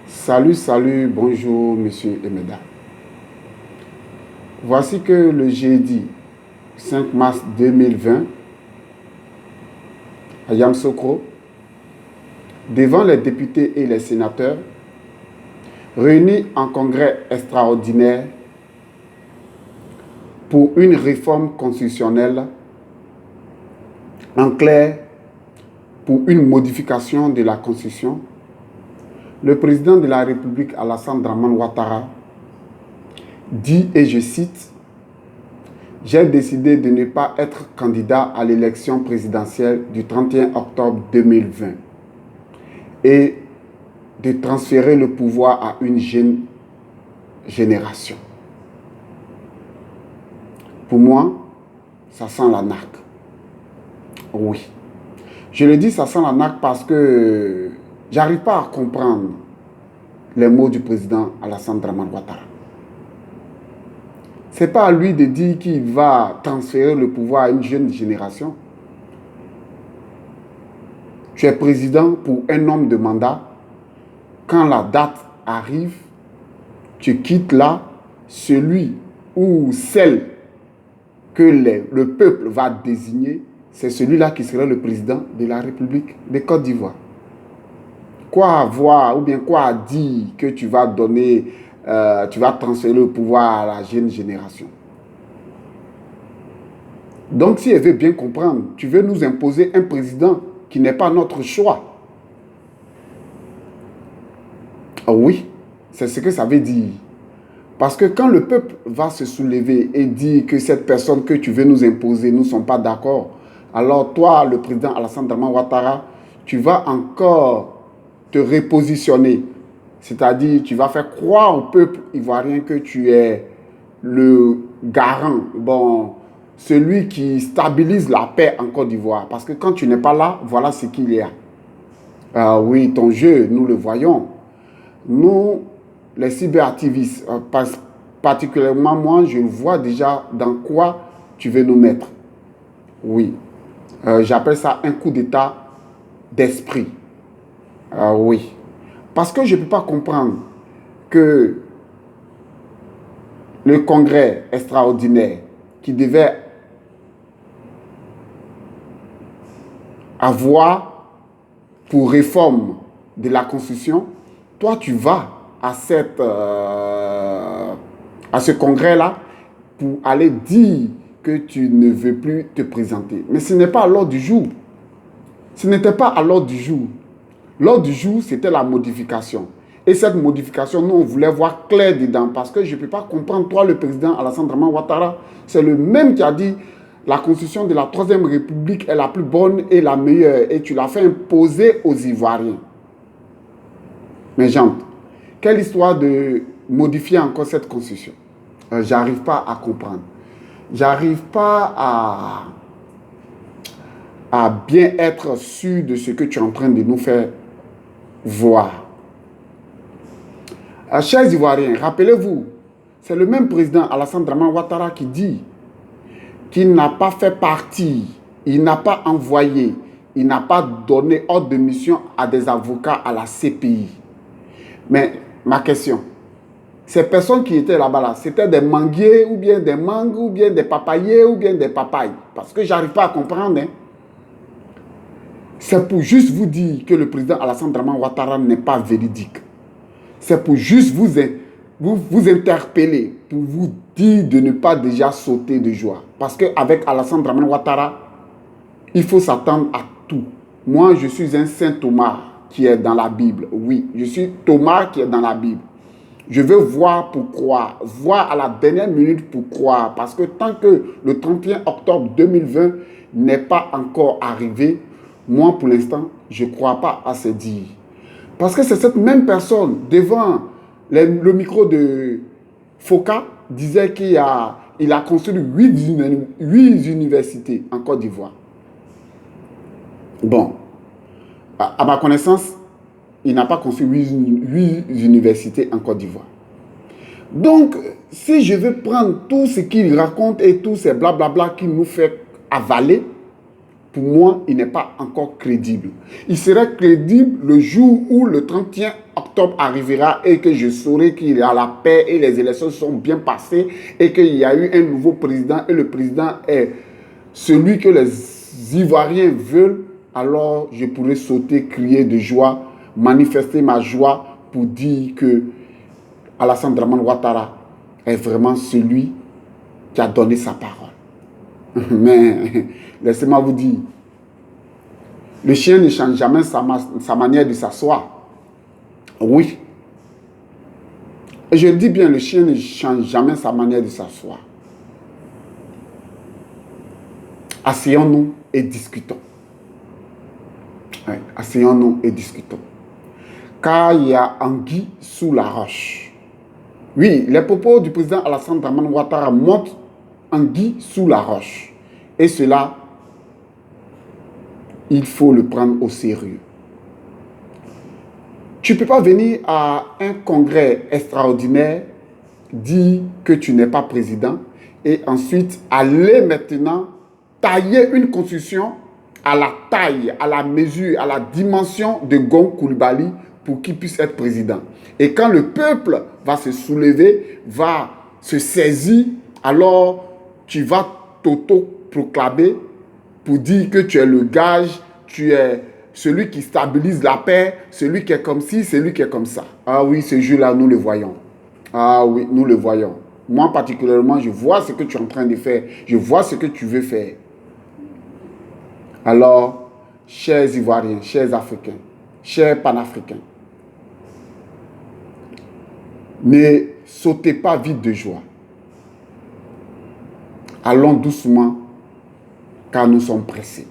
Salut, bonjour, monsieur et mesdames. Voici que le jeudi 5 mars 2020, à Yamoussoukro, devant les députés et les sénateurs, réunis en congrès extraordinaire pour une réforme constitutionnelle, en clair, pour une modification de la Constitution, le président de la République, Alassane Dramane Ouattara, dit, et je cite, « J'ai décidé de ne pas être candidat à l'élection présidentielle du 31 octobre 2020 et de transférer le pouvoir à une jeune génération. » Pour moi, ça sent la naque. Oui. Je le dis, ça sent la naque parce que j'arrive pas à comprendre les mots du président Alassane Dramane Ouattara. Ce n'est pas à lui de dire qu'il va transférer le pouvoir à une jeune génération. Tu es président pour un nombre de mandats. Quand la date arrive, tu quittes là, celui ou celle que le peuple va désigner, c'est celui-là qui sera le président de la République de Côte d'Ivoire. Quoi avoir ou bien quoi dire que tu vas donner, tu vas transférer le pouvoir à la jeune génération. Donc si elle veut bien comprendre, tu veux nous imposer un président qui n'est pas notre choix. Ah oui, c'est ce que ça veut dire. Parce que quand le peuple va se soulever et dire que cette personne que tu veux nous imposer, nous ne sommes pas d'accord, alors toi, le président Alassane Dramane Ouattara, tu vas encore te repositionner. C'est-à-dire, tu vas faire croire au peuple ivoirien que tu es le garant, celui qui stabilise la paix en Côte d'Ivoire. Parce que quand tu n'es pas là, voilà ce qu'il y a. Oui, ton jeu, nous le voyons. Nous, les cyberactivistes, particulièrement moi, je vois déjà dans quoi tu veux nous mettre. Oui, j'appelle ça un coup d'état d'esprit. Oui, parce que je ne peux pas comprendre que le congrès extraordinaire qui devait avoir pour réforme de la Constitution, toi tu vas à ce congrès-là pour aller dire que tu ne veux plus te présenter. Mais ce n'est pas à l'ordre du jour. Ce n'était pas à l'ordre du jour. L'ordre du jour, c'était la modification. Et cette modification, nous, on voulait voir clair dedans parce que je ne peux pas comprendre, toi, le président Alassane Dramane Ouattara, c'est le même qui a dit la constitution de la Troisième République est la plus bonne et la meilleure et tu l'as fait imposer aux Ivoiriens. Mais gente, quelle histoire de modifier encore cette constitution? J'arrive pas à comprendre. J'arrive pas à bien être sûr de ce que tu es en train de nous faire voir. Chers Ivoiriens, rappelez-vous, c'est le même président Alassane Dramane Ouattara qui dit qu'il n'a pas fait partie, il n'a pas envoyé, il n'a pas donné ordre de mission à des avocats à la CPI. Mais ma question, ces personnes qui étaient là-bas, c'était des manguiers ou bien des mangues ou bien des papayers ou bien des papayes. Parce que je n'arrive pas à comprendre. C'est pour juste vous dire que le président Alassane Dramane Ouattara n'est pas véridique. C'est pour juste vous interpeller, pour vous dire de ne pas déjà sauter de joie. Parce qu'avec Alassane Dramane Ouattara, il faut s'attendre à tout. Moi, je suis un Saint Thomas qui est dans la Bible. Oui, je suis Thomas qui est dans la Bible. Je veux voir pour croire, voir à la dernière minute pour croire. Parce que tant que le 31 octobre 2020 n'est pas encore arrivé, moi, pour l'instant, je ne crois pas à se dire. Parce que c'est cette même personne, devant le micro de Foka, disait qu'il a construit 8 universités en Côte d'Ivoire. Bon, à ma connaissance, il n'a pas construit 8 universités en Côte d'Ivoire. Donc, si je veux prendre tout ce qu'il raconte et tous ces blablabla qu'il nous fait avaler, pour moi, il n'est pas encore crédible. Il serait crédible le jour où le 31 octobre arrivera et que je saurai qu'il y a la paix et les élections sont bien passées et qu'il y a eu un nouveau président et le président est celui que les Ivoiriens veulent. Alors, je pourrais sauter, crier de joie, manifester ma joie pour dire que Alassane Dramane Ouattara est vraiment celui qui a donné sa parole. Mais laissez-moi vous dire, le chien ne change jamais sa manière de s'asseoir. Oui. Et je le dis bien, le chien ne change jamais sa manière de s'asseoir. Asseyons-nous et discutons. Oui, asseyons-nous et discutons. Car il y a anguille sous la roche. Oui, les propos du président Alassane Dramane Ouattara montrent anguille sous la roche. Et cela, il faut le prendre au sérieux. Tu ne peux pas venir à un congrès extraordinaire, dire que tu n'es pas président et ensuite aller maintenant tailler une constitution à la taille, à la mesure, à la dimension de Gon Coulibaly pour qu'il puisse être président. Et quand le peuple va se soulever, va se saisir, alors tu vas t'auto-proclamer pour dire que tu es le gage, tu es celui qui stabilise la paix, celui qui est comme ci, celui qui est comme ça. Ah oui, ce jour-là, nous le voyons. Ah oui, nous le voyons. Moi particulièrement, je vois ce que tu es en train de faire. Je vois ce que tu veux faire. Alors, chers Ivoiriens, chers Africains, chers Panafricains, ne sautez pas vite de joie. Allons doucement, car nous sommes pressés.